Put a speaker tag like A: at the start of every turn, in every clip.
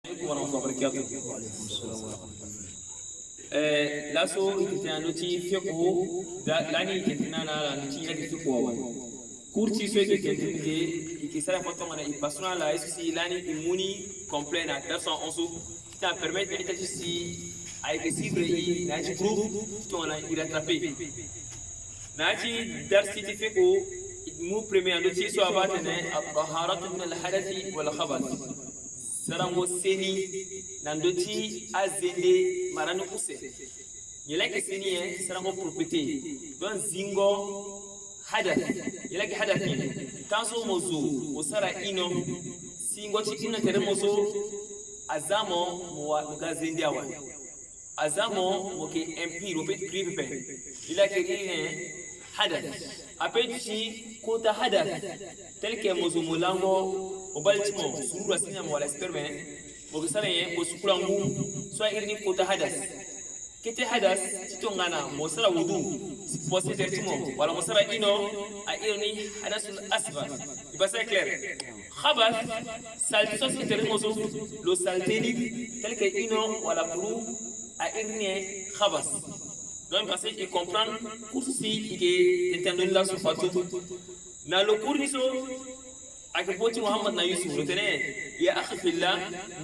A: warahmatullahi wabarakatuh. Laso ikitana noti fiqhu da lani ikitana la noti ya fiqhu wa kurti so ikitende ikisara foto mana ipasuna la isi lani imuni complain à 211 qui t'a permettre d'être ici avec cible i na ci groupe to na ira attraper na ci darsi fiqhu mu premier noti so abatene at-taharatu min al-hadathi wal khabath sarango seni nandoti azende maranu kuse yeleke seni sarango propriété don zingo hadath yeleke hadathi tanso mozo osara ino singo chi ino tere mozo azamo wa gazende awa azamo moke empire opet prive ilake ine hadath apeti kota hadath tel que mozo molango obaltimo suru asinya wala sperme bogisala ye bosukulangu so irni kota hadas kete hadas titongana mosara wudu pose tertimo wala mosara ino a irni hadasul asghar ibasa clair khabath salti so termoso lo salteni tel que ino wala puru a irni khabath donc parce qu'il comprend kursi ike entendons la sufatu na lo kurniso akipoti Muhammad na Yusuf rutene ya akhi fillah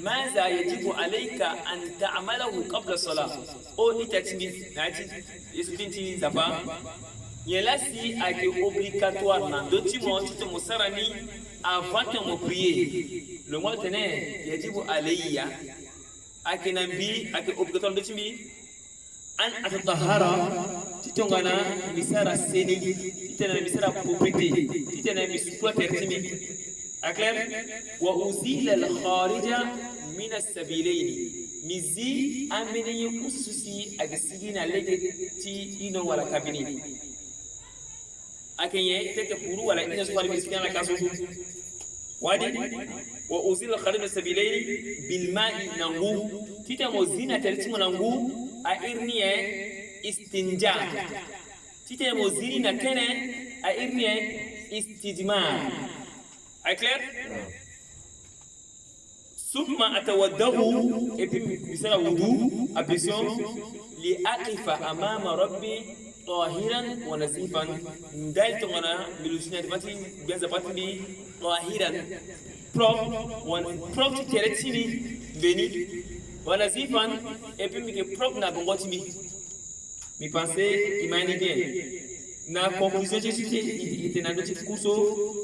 A: maza yajibu alayka an ta'malahu qabla salah o itatimi nati yesutinti zaba yelasi ake obligatoire na dotimo tito musarani avant de me prier le mot tene yajibu alayya ake nambi ake obligatoire dotimi an atatahara titongana misara seni titena misara propriété titena misukwa tertimi akler wa uzila al-kharija min as-sabilayn mizi ameni ususi agasigina legeti ino wala kabini akenye teke puru wala ina swali miskana kaso wadi wa uzila al-kharija min as-sabilayn bil ma'i nangu titamo zina tertimo nangu a irniye istinja tite moziri na kene a irniye istijmar ay clair summa atawaddahu et puis misala wudu ablution li aqifa amama rabbi tahiran wa nazifan ndalto ngana bilusina fati benza pati tahiran prop teretini beni wa nazifan et puis mi prop na bongoti mi pensais imani bien na conclusion je suis était na notre curso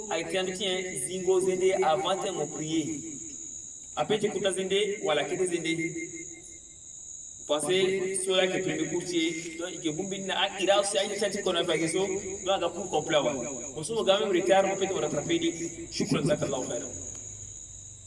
A: haïtien tien zingo zende avant de me prier après tu kuta zende wala kete zende pensez sur la que premier courtier donc il que bumbi na akira aussi aïe chanti qu'on a fait ça donc à court complet on se regarde même retard on peut te rattraper dit shukran jazakallahu khairan